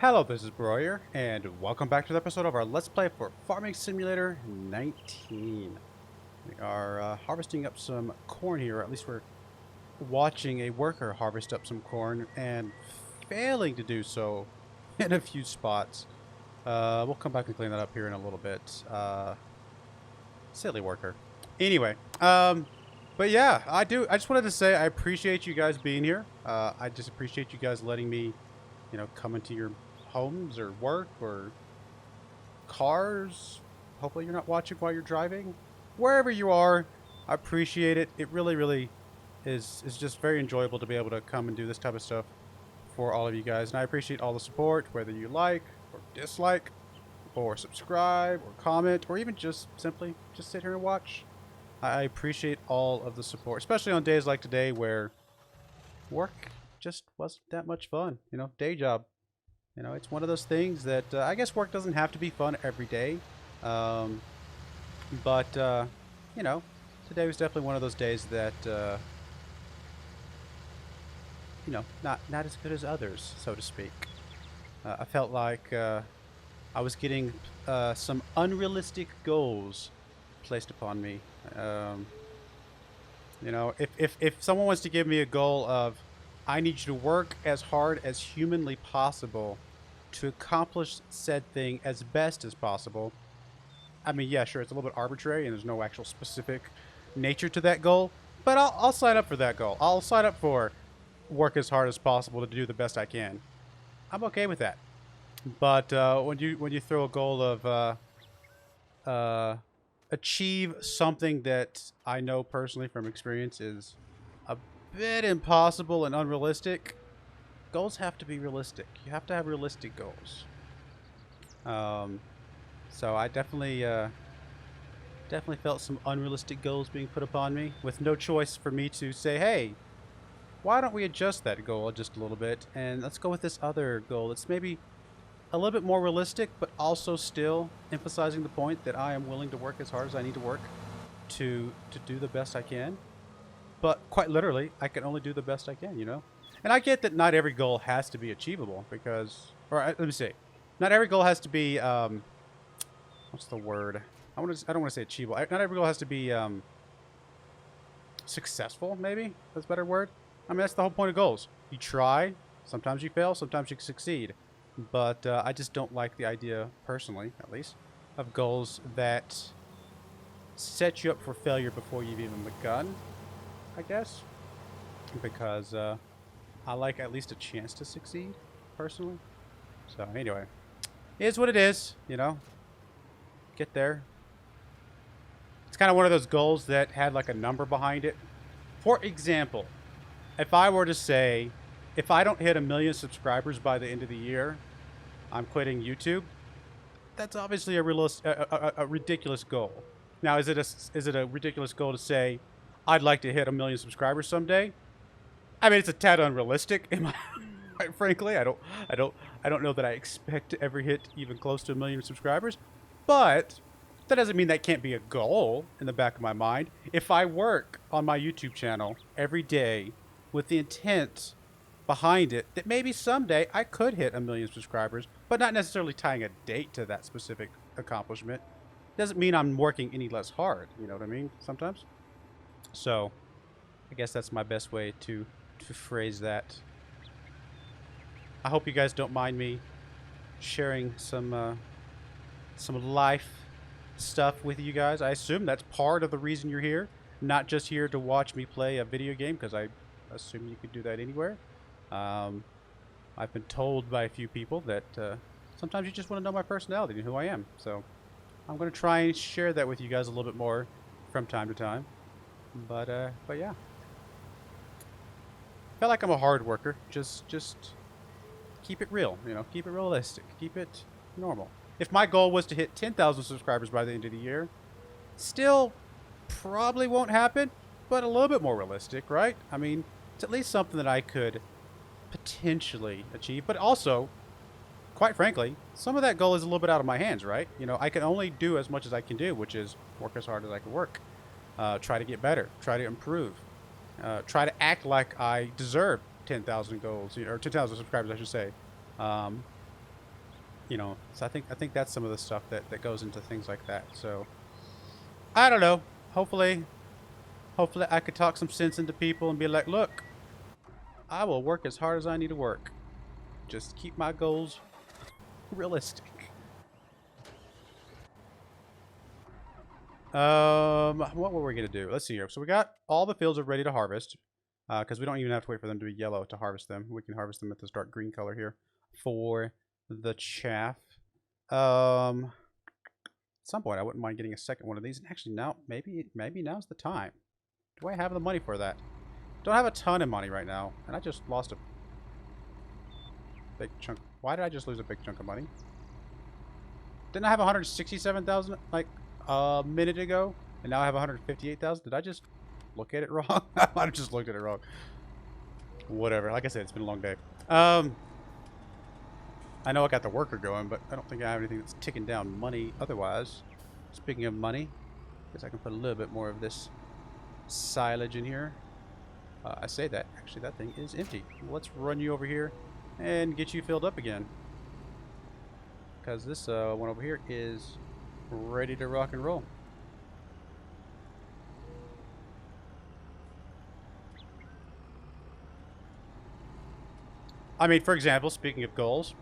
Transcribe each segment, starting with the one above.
Hello, this is Broyar, and welcome back to the episode of our Let's Play for Farming Simulator 19. We are harvesting up some corn here, or at least we're watching a worker harvest up some corn, and failing to do so in a few spots. We'll come back and clean that up here in a little bit. Silly worker. Anyway, but yeah, I just wanted to say I appreciate you guys being here. I just appreciate you guys letting me, come into your homes or work or cars. Hopefully you're not watching while you're driving. Wherever you are, I appreciate it. It really is just very enjoyable to be able to come and do this type of stuff for all of you guys. And I appreciate all the support, whether you like or dislike or subscribe or comment or even just simply just sit here and watch. I appreciate all of the support, especially on days like today where work just wasn't that much fun. Day job. It's one of those things that I guess work doesn't have to be fun every day. But today was definitely one of those days that, not as good as others, so to speak. I felt like I was getting some unrealistic goals placed upon me. If someone wants to give me a goal of, I need you to work as hard as humanly possible to accomplish said thing as best as possible. I mean, yeah, sure, it's a little bit arbitrary and there's no actual specific nature to that goal, but I'll sign up for that goal. I'll sign up for work as hard as possible to do the best I can. I'm okay with that. But when you throw a goal of achieve something that I know personally from experience is a bit impossible and unrealistic, goals have to be realistic. You have to have realistic goals. So I definitely felt some unrealistic goals being put upon me, with no choice for me to say, hey, why don't we adjust that goal just a little bit and let's go with this other goal that's maybe a little bit more realistic, but also still emphasizing the point that I am willing to work as hard as I need to work to do the best I can. But quite literally, I can only do the best I can, And I get that not every goal has to be achievable because, or let me say, not every goal has to be, what's the word? I don't want to say achievable. Not every goal has to be successful, maybe? That's a better word. I mean, that's the whole point of goals. You try, sometimes you fail, sometimes you succeed. But I just don't like the idea, personally, at least, of goals that set you up for failure before you've even begun, I guess. Because I like at least a chance to succeed, personally. So, anyway. It is what it is, Get there. It's kind of one of those goals that had like a number behind it. For example, if I were to say, if I don't hit 1 million subscribers by the end of the year, I'm quitting YouTube. That's obviously a ridiculous goal. Now, is it a ridiculous goal to say, I'd like to hit 1 million subscribers someday? I mean, it's a tad unrealistic. Quite frankly, I don't know that I expect to ever hit even close to 1 million subscribers. But that doesn't mean that can't be a goal in the back of my mind. If I work on my YouTube channel every day with the intent behind it that maybe someday I could hit 1 million subscribers, but not necessarily tying a date to that specific accomplishment, doesn't mean I'm working any less hard. You know what I mean? Sometimes. So, I guess that's my best way to phrase that. I hope you guys don't mind me sharing some life stuff with you guys. I assume that's part of the reason you're here, not just here to watch me play a video game, because I assume you could do that anywhere. I've been told by a few people that sometimes you just want to know my personality and who I am. So I'm going to try and share that with you guys a little bit more from time to time. But yeah. I feel like I'm a hard worker. Just keep it real, keep it realistic, keep it normal. If my goal was to hit 10,000 subscribers by the end of the year, still probably won't happen, but a little bit more realistic, right? I mean, it's at least something that I could potentially achieve, but also, quite frankly, some of that goal is a little bit out of my hands, right? I can only do as much as I can do, which is work as hard as I can work. Try to get better, try to improve, try to act like I deserve 10,000 goals, or 10,000 subscribers, I should say. You know, so I think that's some of the stuff that goes into things like that. So I don't know. Hopefully I could talk some sense into people and be like, look, I will work as hard as I need to work. Just keep my goals realistic. What were we gonna do? Let's see here. So we got all the fields are ready to harvest, because we don't even have to wait for them to be yellow to harvest them. We can harvest them at this dark green color here for the chaff. At some point, I wouldn't mind getting a second one of these. And actually, now maybe now's the time. Do I have the money for that? Don't have a ton of money right now, and I just lost a big chunk. Why did I just lose a big chunk of money? Didn't I have 167,000 like a minute ago, and now I have 158,000? Did I just look at it wrong? I might have just looked at it wrong. Whatever. Like I said, it's been a long day. I know I got the worker going, but I don't think I have anything that's ticking down money otherwise. Speaking of money, I guess I can put a little bit more of this silage in here. I say that. Actually, that thing is empty. Let's run you over here and get you filled up again. Because this one over here is ready to rock and roll. I mean, for example, speaking of goals,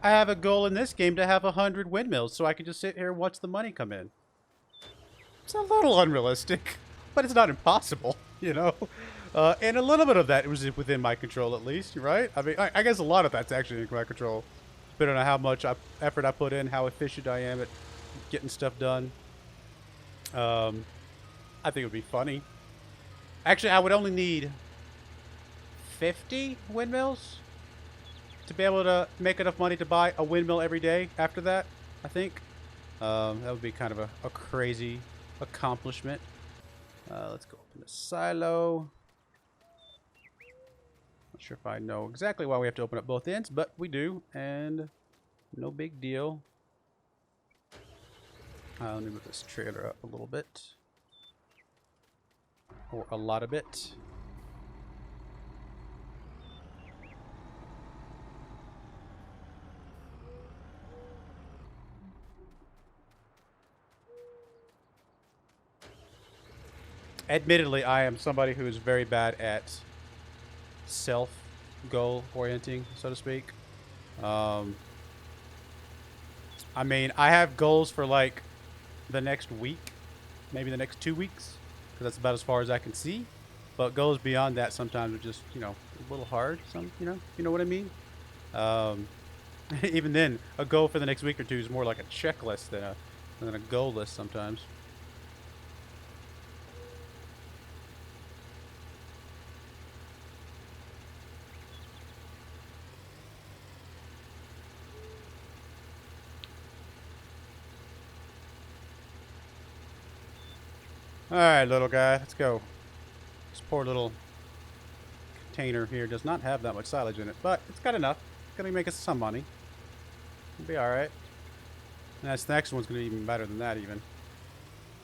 I have a goal in this game to have 100 windmills so I can just sit here and watch the money come in. It's a little unrealistic, but it's not impossible, you know? And a little bit of that was within my control, at least, right? I mean, I guess a lot of that's actually in my control, depending on how much effort I put in, how efficient I am at getting stuff done. I think it would be funny. Actually, I would only need 50 windmills to be able to make enough money to buy a windmill every day after that, I think. That would be kind of a crazy accomplishment. Let's go open the silo. Not sure if I know exactly why we have to open up both ends, but we do, and no big deal. Let me move this trailer up a little bit. Or a lot of it. Admittedly, I am somebody who is very bad at self-goal orienting, so to speak. I mean, I have goals for like the next week, maybe the next 2 weeks, because that's about as far as I can see. But goals beyond that sometimes are just, you know, a little hard. You know what I mean? Even then, a goal for the next week or two is more like a checklist than a goal list sometimes. Alright, little guy, let's go. This poor little container here does not have that much silage in it, but it's got enough. It's gonna make us some money. It'll be alright. And this next one's gonna be even better than that, even.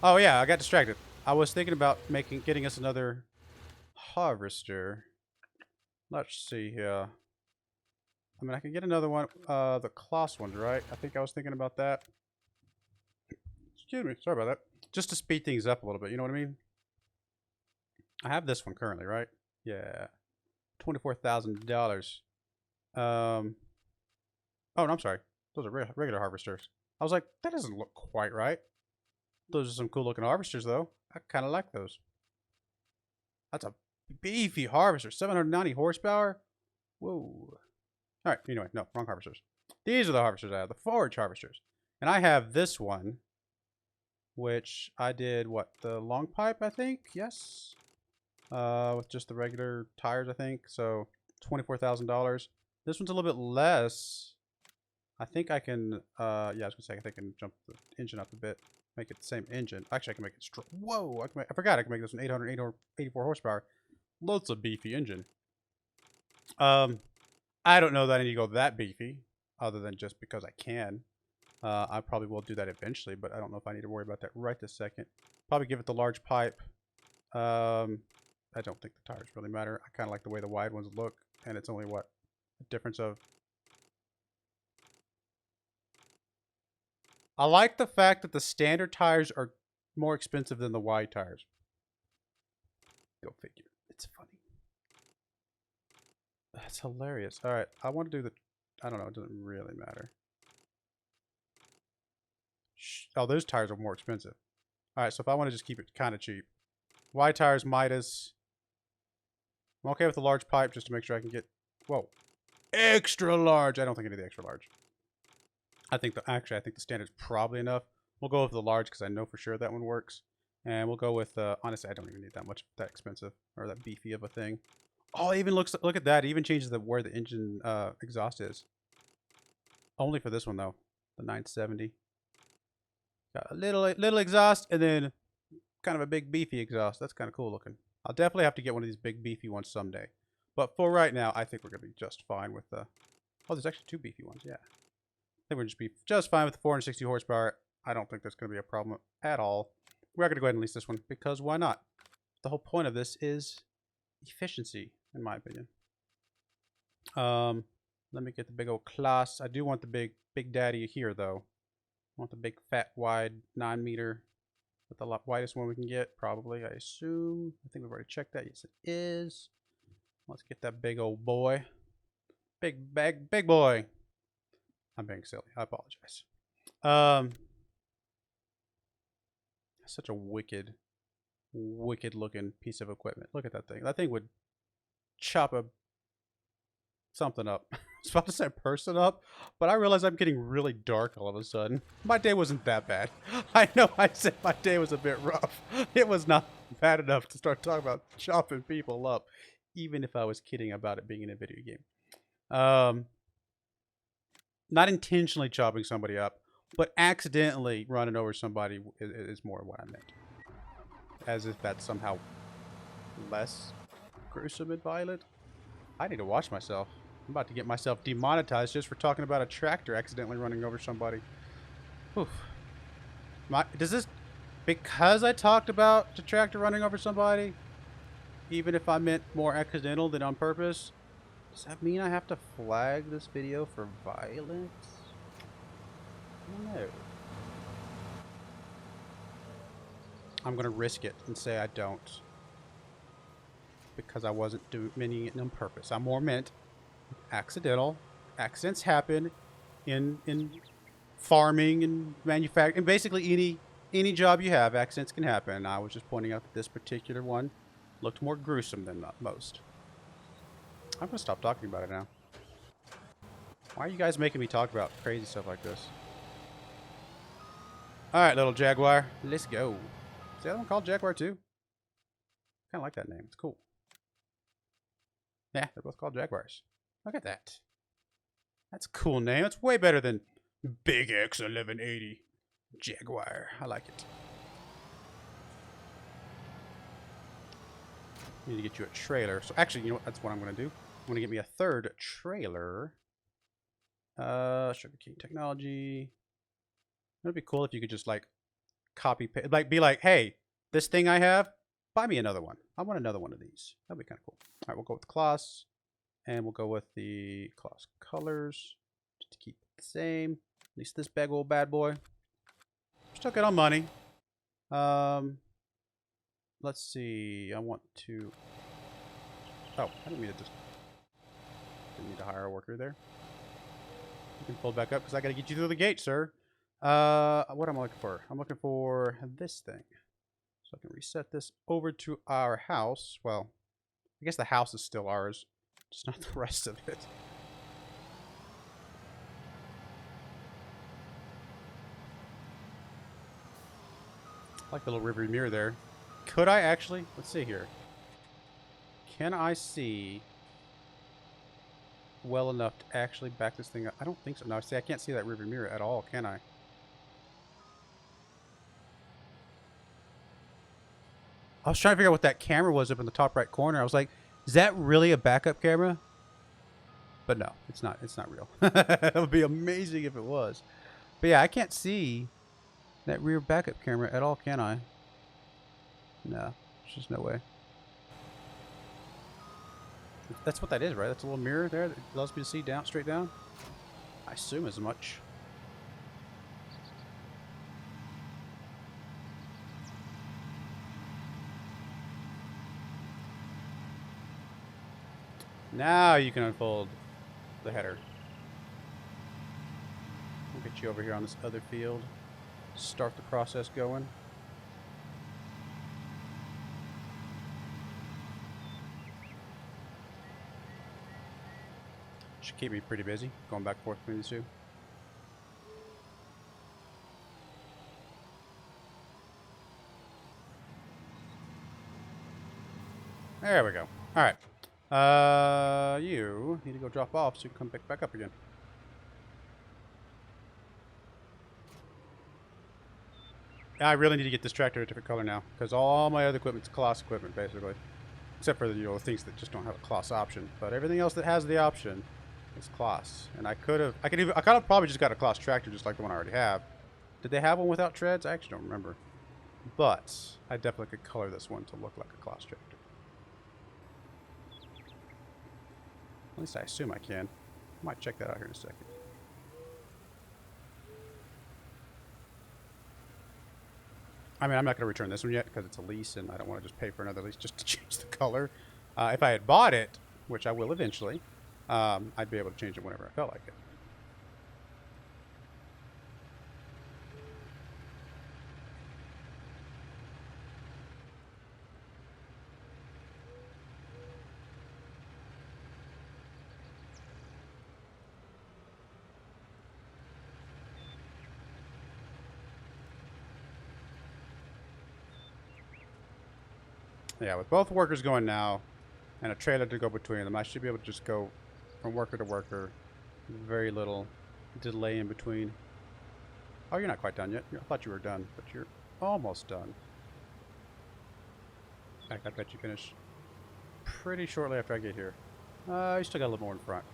Oh yeah, I got distracted. I was thinking about getting us another harvester. Let's see here. I mean, I can get another one. The Kloss ones, right? I think I was thinking about that. Excuse me, sorry about that. Just to speed things up a little bit, you know what I mean? I have this one currently, right? Yeah. $24,000. Oh, no, I'm sorry. Those are regular harvesters. I was like, that doesn't look quite right. Those are some cool looking harvesters, though. I kind of like those. That's a beefy harvester. 790 horsepower. Whoa. All right. Anyway, no, wrong harvesters. These are the harvesters I have, the forage harvesters. And I have this one, which I did, what, the long pipe, I think? Yes. With just the regular tires, I think. So $24,000. This one's a little bit less. I think I can, yeah, I was gonna say I think I can jump the engine up a bit, make it the same engine. Actually, I can make it strong. Whoa! I forgot I can make this one 884 horsepower. Lots of beefy engine. I don't know that I need to go that beefy, other than just because I can. I probably will do that eventually, but I don't know if I need to worry about that right this second. Probably give it the large pipe. I don't think the tires really matter. I kind of like the way the wide ones look, and it's only, what, a difference of I like the fact that the standard tires are more expensive than the wide tires. Go figure. It's funny. That's hilarious. All right, I want to do the... I don't know. It doesn't really matter. Oh, those tires are more expensive. All right, so if I want to just keep it kind of cheap. Wide tires, Midas. I'm okay with the large pipe just to make sure I can get... Whoa. Extra large. I don't think I need the extra large. I think the... Actually, I think the standard's probably enough. We'll go with the large because I know for sure that one works. And we'll go with... honestly, I don't even need that much. That expensive. Or that beefy of a thing. Oh, it even looks... Look at that. It even changes where the engine exhaust is. Only for this one, though. The 970. Got a little exhaust and then kind of a big beefy exhaust. That's kind of cool looking. I'll definitely have to get one of these big beefy ones someday. But for right now, I think we're going to be just fine with the... Oh, there's actually two beefy ones, yeah. I think we're just be just fine with the 460 horsepower. I don't think that's going to be a problem at all. We're going to go ahead and lease this one because why not? The whole point of this is efficiency, in my opinion. Let me get the big old class. I do want the big daddy here, though. I want the big, fat, wide 9 meter. With the widest one we can get, probably, I assume. I think we've already checked that. Yes, it is. Let's get that big old boy. Big boy. I'm being silly. I apologize. Such a wicked looking piece of equipment. Look at that thing. That thing would chop something up. I was about to say person up, but I realize I'm getting really dark all of a sudden. My day wasn't that bad. I know I said my day was a bit rough. It was not bad enough to start talking about chopping people up, even if I was kidding about it being in a video game. Not intentionally chopping somebody up, but accidentally running over somebody is more what I meant. As if that's somehow less gruesome and violent. I need to watch myself. I'm about to get myself demonetized just for talking about a tractor accidentally running over somebody. Oof. Does this... Because I talked about the tractor running over somebody, even if I meant more accidental than on purpose, does that mean I have to flag this video for violence? No. I'm going to risk it and say I don't. Because I wasn't meaning it on purpose. I more meant accidental. Accidents happen in farming and manufacturing. And basically any job you have, accidents can happen. I was just pointing out that this particular one looked more gruesome than most. I'm going to stop talking about it now. Why are you guys making me talk about crazy stuff like this? Alright, little Jaguar. Let's go. Is the other one called Jaguar too? Kind of like that name. It's cool. Yeah, they're both called Jaguars. Look at that. That's a cool name. It's way better than Big X 1180 Jaguar. I like it. Need to get you a trailer. So actually, you know what? That's what I'm going to do. I'm going to get me a third trailer. Sugarcane technology. It'd be cool if you could just like copy, like be like, hey, this thing I have, buy me another one. I want another one of these. That'd be kind of cool. All right, we'll go with the class, and we'll go with the class colors just to keep it the same. At least this big old bad boy. Still good on money. Let's see. I want to. Oh, I didn't mean to just. Didn't need to hire a worker there. You can pull back up because I got to get you through the gate, sir. What am I looking for? I'm looking for this thing. So I can reset this over to our house. Well, I guess the house is still ours, just not the rest of it. I like the little rearview mirror there. Could I actually? Let's see here. Can I see well enough to actually back this thing up? I don't think so. No, see, I can't see that rearview mirror at all, can I? I was trying to figure out what that camera was up in the top right corner. I was like, is that really a backup camera? But no, it's not. It's not real. It would be amazing if it was. But yeah, I can't see that rear backup camera at all, can I? No, there's just no way. That's what that is, right? That's a little mirror there that allows me to see down, straight down. I assume as much. Now you can unfold the header. We'll get you over here on this other field. Start the process going. Should keep me pretty busy, going back and forth between the two. There we go. Alright. You need to go drop off so you can come back up again. I really need to get this tractor a different color now, because all my other equipment's Kloss equipment, basically. Except for the things that just don't have a Kloss option. But everything else that has the option is Kloss. And I could have probably just got a Kloss tractor just like the one I already have. Did they have one without treads? I actually don't remember. But I definitely could color this one to look like a Kloss tractor. At least I assume I can. I might check that out here in a second. I mean, I'm not going to return this one yet because it's a lease and I don't want to just pay for another lease just to change the color. If I had bought it, which I will eventually, I'd be able to change it whenever I felt like it. Yeah, with both workers going now, and a trailer to go between them, I should be able to just go from worker to worker. Very little delay in between. Oh, you're not quite done yet. I thought you were done, but you're almost done. I bet you finish pretty shortly after I get here. You still got a little more in front.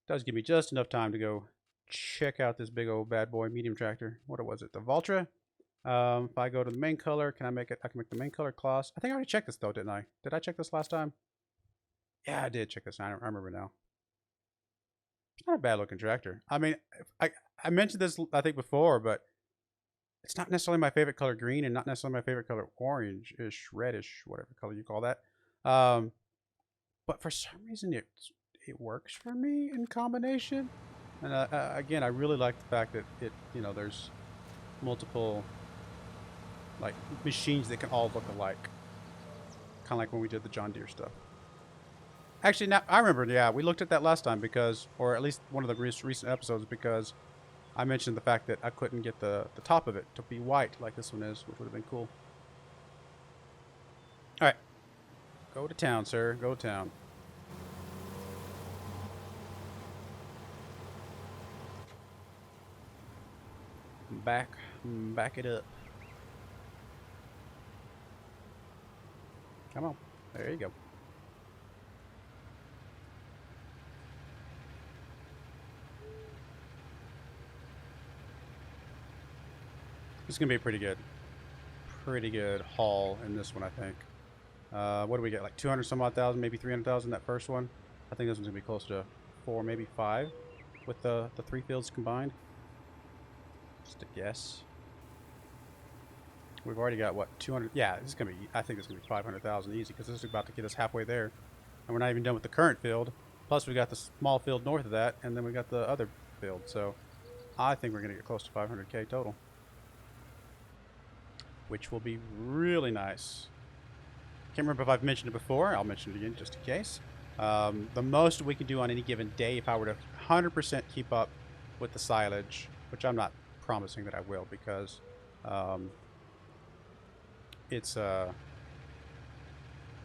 Does give me just enough time to go check out this big old bad boy medium tractor. What was it? The Valtra? If I go to the main color, can I make it? I can make the main color Kloss. I think I already checked this though, didn't I? Did I check this last time? Yeah, I did check this. I remember now. It's not a bad looking tractor. I mean, I mentioned this I think before, but it's not necessarily my favorite color green and not necessarily my favorite color orange-ish, reddish, whatever color you call that. But for some reason it works for me in combination. And again, I really like the fact that there's multiple like machines that can all look alike, kind of like when we did the John Deere stuff. Actually, now I remember. Yeah, we looked at that last time because, or at least one of the recent episodes, because I mentioned the fact that I couldn't get the top of it to be white like this one is, which would have been cool. All right, go to town, sir. Go to town. Back it up. Come on. There you go. This is going to be a pretty good haul in this one, I think. What do we get? Like 200 some odd thousand, maybe 300,000 that first one. I think this one's going to be close to 4, maybe 5 with the 3 fields combined. Just a guess. We've already got what, 200? Yeah, this is gonna be. I think this is gonna be 500,000 easy because this is about to get us halfway there, and we're not even done with the current field. Plus, we got the small field north of that, and then we got the other field. So, I think we're gonna get close to 500K total, which will be really nice. Can't remember if I've mentioned it before. I'll mention it again just in case. The most we can do on any given day, if I were to 100% keep up with the silage, which I'm not promising that I will, because it's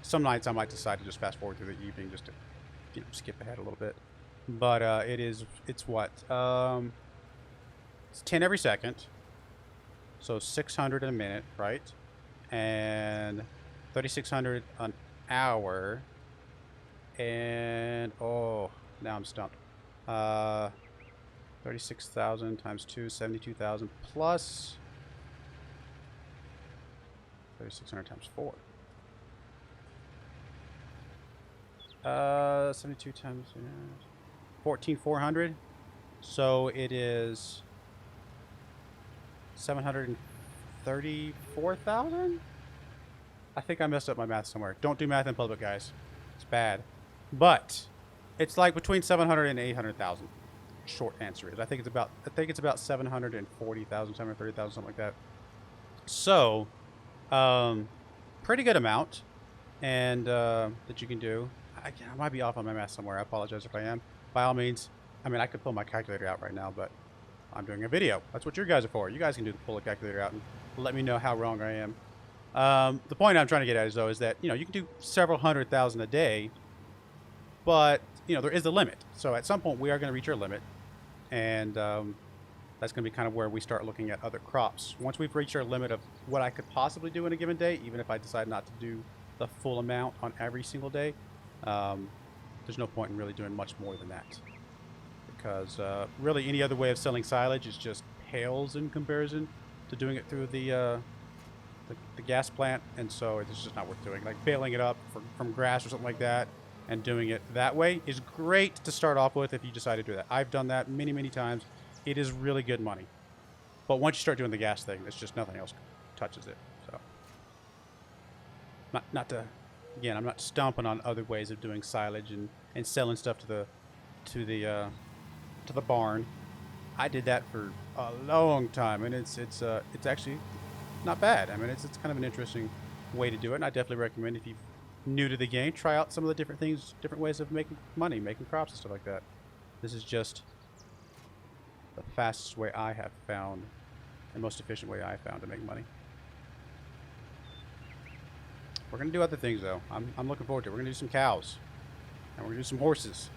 some nights I might decide to just fast forward through the evening just to skip ahead a little bit, but it's what it's 10 every second, so 600 in a minute, right? And 3,600 an hour, and oh, now I'm stumped. 36,000 times 2, 72,000 plus 3,600 times 4. 72 times 14,400. So it is 734,000. I think I messed up my math somewhere. Don't do math in public, guys. It's bad. But It's like between 700 and 800,000. Short answer is I think it's about 740,000, 730,000, something like that. So, pretty good amount, and that you can do. I might be off on my math somewhere. I apologize if I am. By all means, I mean I could pull my calculator out right now, but I'm doing a video. That's what you guys are for. You guys can pull the calculator out and let me know how wrong I am. The point I'm trying to get at is that you can do several 100,000 a day, but there is a limit. So at some point we are going to reach our limit, and that's going to be kind of where we start looking at other crops. Once we've reached our limit of what I could possibly do in a given day, even if I decide not to do the full amount on every single day, there's no point in really doing much more than that. Because really any other way of selling silage is just pales in comparison to doing it through the gas plant, and so it's just not worth doing. Like baling it up from grass or something like that and doing it that way is great to start off with if you decide to do that. I've done that many, many times. It is really good money. But once you start doing the gas thing, it's just nothing else touches it. So, again, I'm not stomping on other ways of doing silage and selling stuff to the barn. I did that for a long time, and it's actually not bad. I mean, it's kind of an interesting way to do it, and I definitely recommend if you're new to the game, try out some of the different things, different ways of making money, making crops and stuff like that. This is just the fastest way I have found, and most efficient way I have found to make money. We're gonna do other things though. I'm looking forward to it. We're gonna do some cows, and we're gonna do some horses,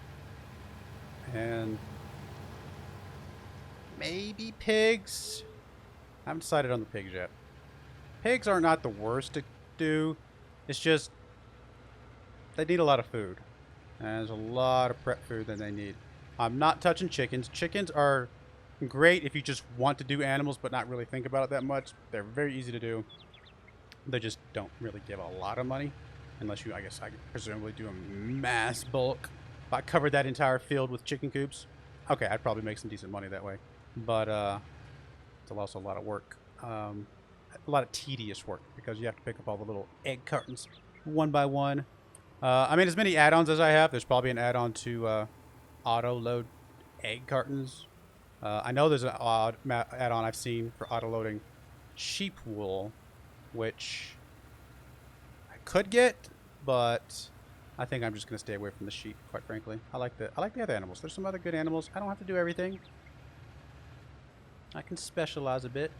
and maybe pigs. I haven't decided on the pigs yet. Pigs are not the worst to do. It's just they need a lot of food, and there's a lot of prep food that they need. I'm not touching chickens. Chickens are great if you just want to do animals but not really think about it that much. They're very easy to do. They just don't really give a lot of money unless you, I guess, I could presumably do a mass bulk. If I covered that entire field with chicken coops, okay, I'd probably make some decent money that way. But it's also a lot of work, a lot of tedious work, because you have to pick up all the little egg cartons one by one. I mean, as many add-ons as I have, there's probably an add-on to auto-load egg cartons. I know there's an add-on I've seen for auto-loading sheep wool, which I could get, but I think I'm just going to stay away from the sheep, quite frankly. I like the other animals. There's some other good animals. I don't have to do everything. I can specialize a bit.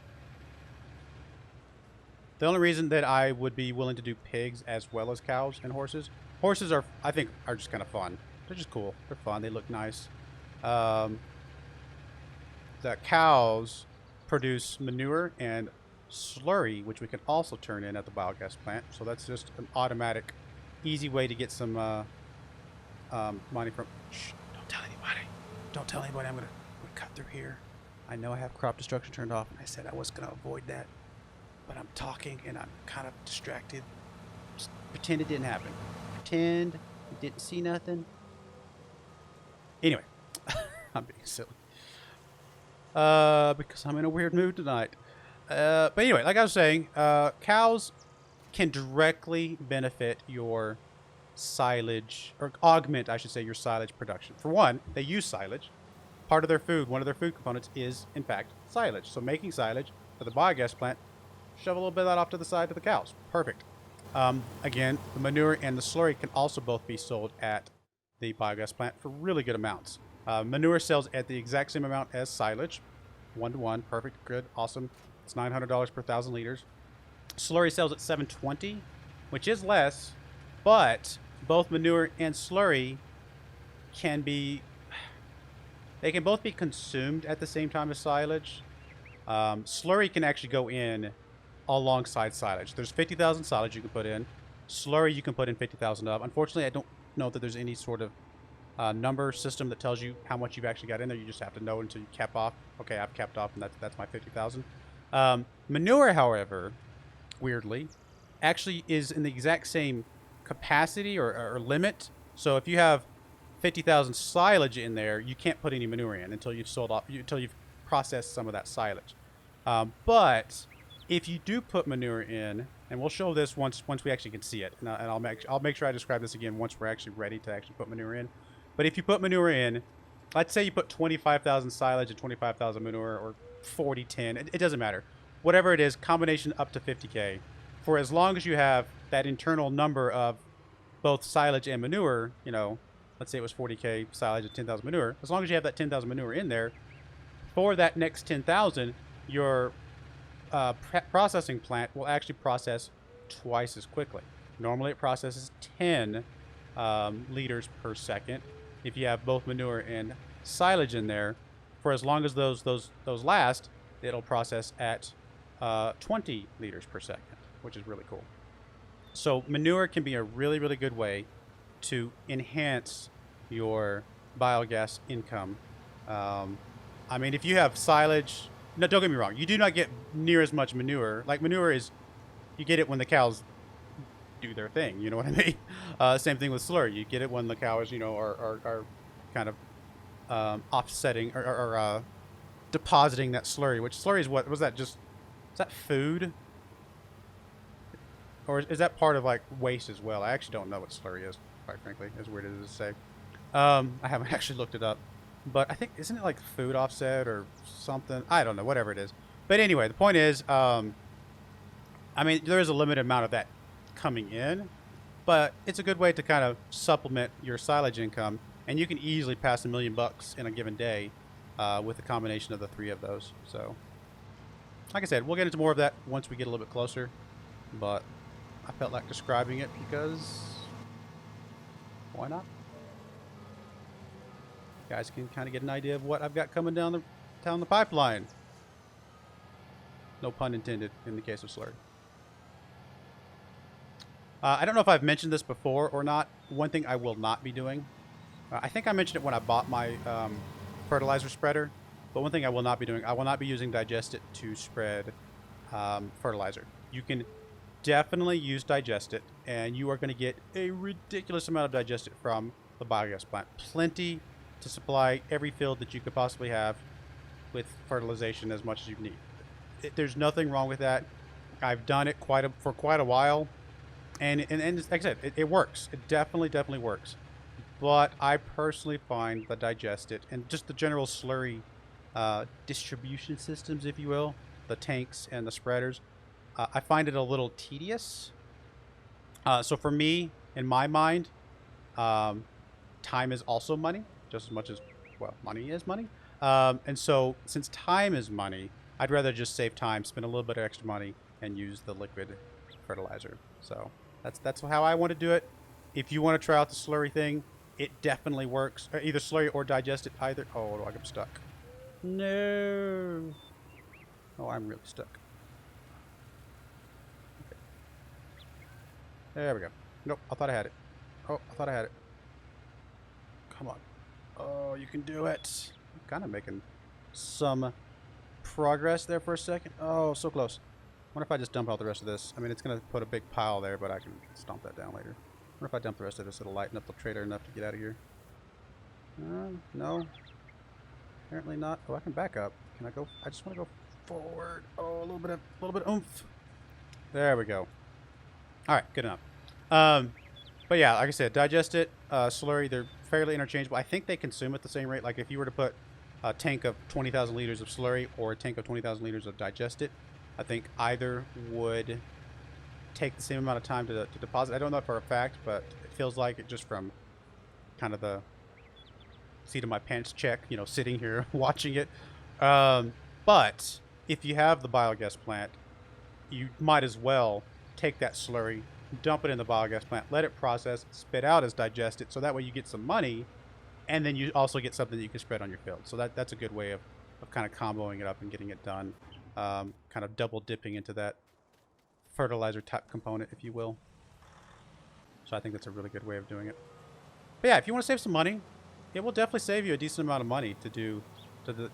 The only reason that I would be willing to do pigs as well as cows and horses are, I think, are just kind of fun. They're just cool. They're fun. They look nice. The cows produce manure and slurry, which we can also turn in at the biogas plant. So that's just an automatic, easy way to get some money from. Shh! Don't tell anybody. Don't tell anybody. I'm gonna cut through here. I know I have crop destruction turned off, and I said I was gonna avoid that, but I'm talking and I'm kind of distracted. Just pretend it didn't happen. Pretend you didn't see nothing. Anyway, I'm being silly. Because I'm in a weird mood tonight. But anyway, like I was saying, cows can directly benefit your silage, or augment, I should say, your silage production. For one, they use silage. Part of their food, one of their food components is, in fact, silage. So making silage for the biogas plant, shove a little bit of that off to the side to the cows. Perfect. Again, the manure and the slurry can also both be sold at the biogas plant for really good amounts. Manure sells at the exact same amount as silage. 1-to-1. Perfect. Good. Awesome. It's $900 per 1,000 liters. Slurry sells at $720, which is less, but both manure and slurry can be... They can both be consumed at the same time as silage. Slurry can actually go in alongside silage. There's 50,000 silage you can put in. Slurry you can put in 50,000 of. Unfortunately, I don't know that there's any sort of number system that tells you how much you've actually got in there. You just have to know until you cap off. Okay, I've capped off, and that's my 50,000. Manure, however, weirdly, actually is in the exact same capacity or limit. So if you have 50,000 silage in there, you can't put any manure in until you've sold off, until you've processed some of that silage. But if you do put manure in, and we'll show this once we actually can see it, and I'll make sure I describe this again once we're actually ready to actually put manure in. But if you put manure in, let's say you put 25,000 silage and 25,000 manure, or 40-10, it doesn't matter. Whatever it is, combination up to 50K. For as long as you have that internal number of both silage and manure, you know, let's say it was 40K silage and 10,000 manure, as long as you have that 10,000 manure in there, for that next 10,000, your processing plant will actually process twice as quickly. Normally it processes 10 liters per second. If you have both manure and silage in there, for as long as those last, it'll process at 20 liters per second, which is really cool. So manure can be a really, really good way to enhance your biogas income. I mean, if you have silage, no, don't get me wrong, you do not get near as much manure. Like manure is, you get it when the cows do their thing, you know what I mean? Same thing with slurry. You get it when the cows, you know, are kind of offsetting or depositing that slurry. Which slurry is what was that? Just is that food, or is that part of like waste as well? I actually don't know what slurry is, quite frankly, as weird as it is to say. I haven't actually looked it up, but I think, isn't it like food offset or something? I don't know, whatever it is. But anyway, the point is, I mean, there is a limited amount of that coming in, but it's a good way to kind of supplement your silage income, and you can easily pass $1 million in a given day with a combination of the three of those. So, like I said, we'll get into more of that once we get a little bit closer, but I felt like describing it because why not? You guys can kind of get an idea of what I've got coming down the pipeline. No pun intended in the case of slurry. I don't know if I've mentioned this before or not. One thing I will not be doing, I think I mentioned it when I bought my fertilizer spreader, but one thing I will not be doing, I will not be using Digest It to spread fertilizer. You can definitely use Digest It, and you are going to get a ridiculous amount of Digest It from the biogas plant. Plenty to supply every field that you could possibly have with fertilization as much as you need. There's nothing wrong with that. I've done it for quite a while, and like I said, it works. It definitely works. But I personally find the Digest It and just the general slurry distribution systems, if you will, the tanks and the spreaders, I find it a little tedious. So for me, in my mind, time is also money, just as much as, well, money is money. And so since time is money, I'd rather just save time, spend a little bit of extra money, and use the liquid fertilizer. So that's how I want to do it. If you want to try out the slurry thing, it definitely works. Either slurry or Digest It, either. Oh, I'm stuck. No. Oh, I'm really stuck. Okay. There we go. Nope, I thought I had it. Oh, I thought I had it. Come on. Oh, you can do it. I'm kind of making some progress there for a second. Oh, so close. Wonder if I just dump out the rest of this. I mean, it's going to put a big pile there, but I can stomp that down later. Wonder if I dump the rest of this, it'll lighten up the trailer enough to get out of here. No. Apparently not. Oh, I can back up. Can I go? I just want to go forward. Oh, a little bit of oomph. There we go. All right, good enough. But yeah, like I said, Digest It, slurry, they're fairly interchangeable. I think they consume at the same rate. Like if you were to put a tank of 20,000 liters of slurry or a tank of 20,000 liters of Digest It, I think either would take the same amount of time to deposit. I don't know for a fact, but it feels like it just from kind of the seat of my pants check, you know, sitting here watching it. But if you have the biogas plant, you might as well take that slurry, dump it in the biogas plant, let it process, spit out as Digest It, so that way you get some money, and then you also get something that you can spread on your field. So that's a good way of kind of comboing it up and getting it done, kind of double dipping into that fertilizer type component, if you will. So I think that's a really good way of doing it. But yeah, if you want to save some money, it will definitely save you a decent amount of money to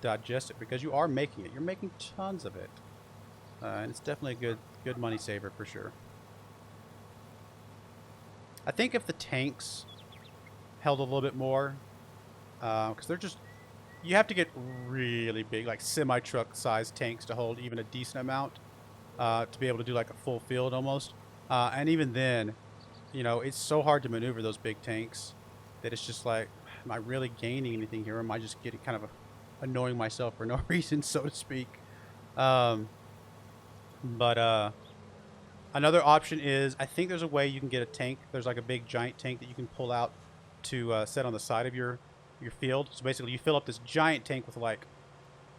Digest It, because you are making it. You're making tons of it, and it's definitely a good money saver for sure. I think if the tanks held a little bit more, because they're just, you have to get really big, like semi-truck sized tanks to hold even a decent amount, to be able to do like a full field almost. And even then, you know, it's so hard to maneuver those big tanks that it's just like, am I really gaining anything here? Or am I just getting kind of annoying myself for no reason, so to speak? Um, but another option is, I think there's a way you can get a tank. There's like a big giant tank that you can pull out to set on the side of your field. So basically, you fill up this giant tank with like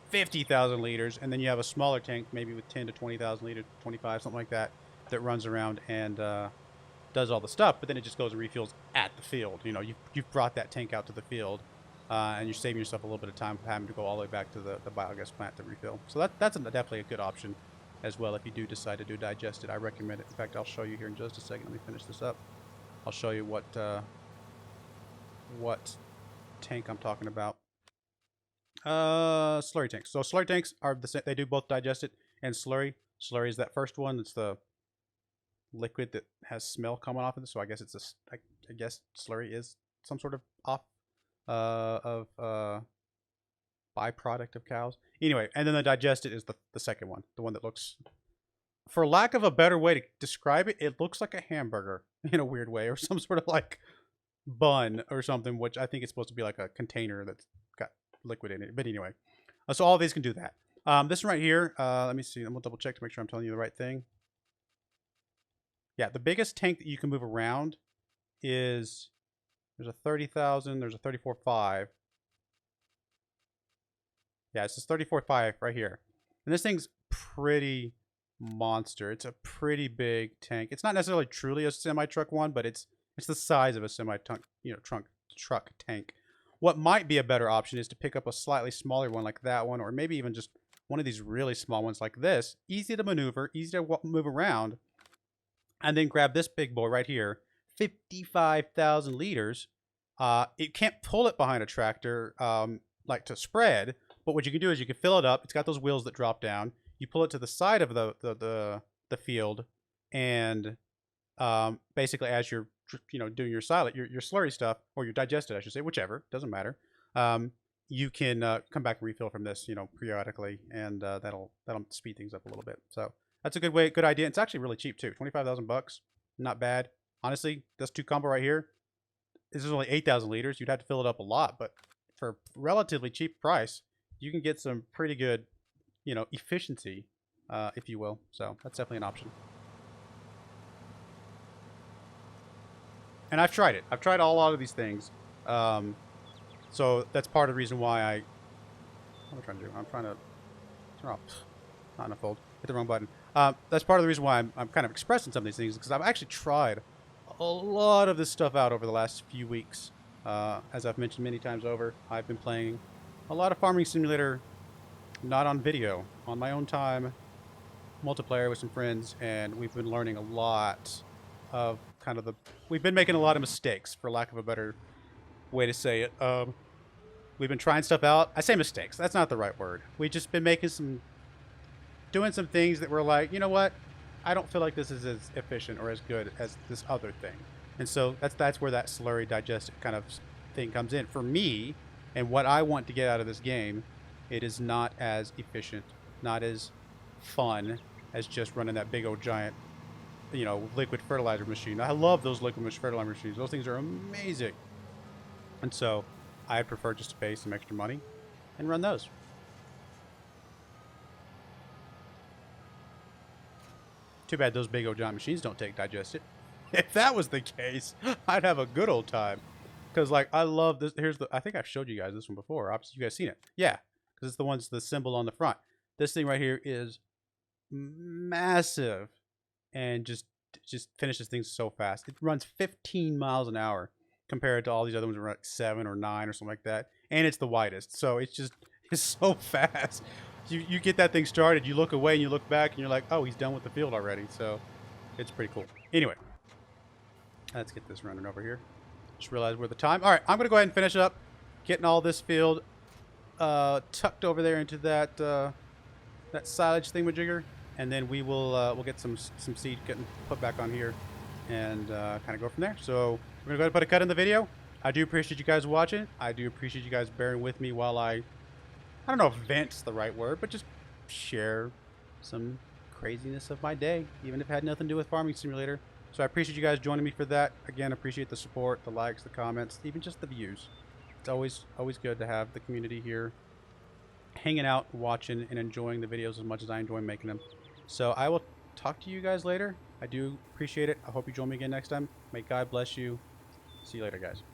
50,000 liters, and then you have a smaller tank, maybe with 10 to 20,000 liters, 25, something like that, that runs around and does all the stuff. But then it just goes and refills at the field. You know, you've brought that tank out to the field, and you're saving yourself a little bit of time having to go all the way back to the biogas plant to refill. So that's definitely a good option as well if you do decide to do digested. I recommend it. In fact, I'll show you here in just a second. Let me finish this up. I'll show you what tank I'm talking about. Slurry tanks. So slurry tanks are they do both digested and slurry. Slurry is that first one. It's the liquid that has smell coming off of it. So I guess it's I guess slurry is some sort of byproduct of cows. Anyway, and then the digested is the second one, the one that looks, for lack of a better way to describe it, it looks like a hamburger in a weird way, or some sort of like bun or something, which I think it's supposed to be like a container that's got liquid in it. But anyway, so all of these can do that. This one right here, let me see. I'm gonna double check to make sure I'm telling you the right thing. Yeah, the biggest tank that you can move around is, there's a 30,000, there's a 34.5. Yeah, it's this 34.5 right here. And this thing's pretty monster. It's a pretty big tank. It's not necessarily truly a semi-truck one, but it's the size of a semi-truck, truck tank. What might be a better option is to pick up a slightly smaller one like that one, or maybe even just one of these really small ones like this. Easy to maneuver, easy to move around. And then grab this big boy right here, 55,000 liters. It can't pull it behind a tractor like to spread, but what you can do is you can fill it up. It's got those wheels that drop down. You pull it to the side of the field, and basically as you're doing your silage, your slurry stuff, or your digested, I should say, whichever, doesn't matter. You can come back and refill from this, periodically, and that'll speed things up a little bit. So that's a good idea. It's actually really cheap too. 25,000 bucks, not bad. Honestly, this 2 combo right here, this is only 8,000 liters. You'd have to fill it up a lot, but for relatively cheap price, you can get some pretty good, efficiency, if you will. So that's definitely an option. And I've tried it. I've tried a lot of these things. So that's part of the reason why what am I trying to do? I'm trying to turn off. Not enough fold. Hit the wrong button. That's part of the reason why I'm kind of expressing some of these things, because I've actually tried a lot of this stuff out over the last few weeks. As I've mentioned many times over, I've been playing a lot of Farming Simulator, not on video, on my own time, multiplayer with some friends, and we've been learning a lot of we've been making a lot of mistakes, for lack of a better way to say it. We've been trying stuff out. I say mistakes. That's not the right word. We've just been doing some things that were like, you know what? I don't feel like this is as efficient or as good as this other thing. And so that's where that slurry digested kind of thing comes in. For me, and what I want to get out of this game, it is not as efficient, not as fun as just running that big old giant, liquid fertilizer machine. I love those liquid fertilizer machines. Those things are amazing. And so I'd prefer just to pay some extra money and run those. Too bad those big old giant machines don't take digested. If that was the case, I'd have a good old time. Because, I love this. I think I've showed you guys this one before. Obviously, you guys seen it. Yeah, because it's the symbol on the front. This thing right here is massive and just finishes things so fast. It runs 15 miles an hour compared to all these other ones that run like 7 or 9 or something like that. And it's the widest. So it's so fast. You get that thing started, you look away and you look back and you're like, oh, he's done with the field already. So it's pretty cool. Anyway, let's get this running over here. Just realized we're the time. All right, I'm going to go ahead and finish up getting all this field tucked over there into that silage thingamajigger. And then we'll get some seed getting put back on here and kind of go from there. So we're going to go ahead and put a cut in the video. I do appreciate you guys watching. I do appreciate you guys bearing with me while I don't know if vent's the right word, but just share some craziness of my day, even if it had nothing to do with Farming Simulator. So I appreciate you guys joining me for that. Again, appreciate the support, the likes, the comments, even just the views. It's always good to have the community here hanging out, watching, and enjoying the videos as much as I enjoy making them. So I will talk to you guys later. I do appreciate it. I hope you join me again next time. May God bless you. See you later, guys.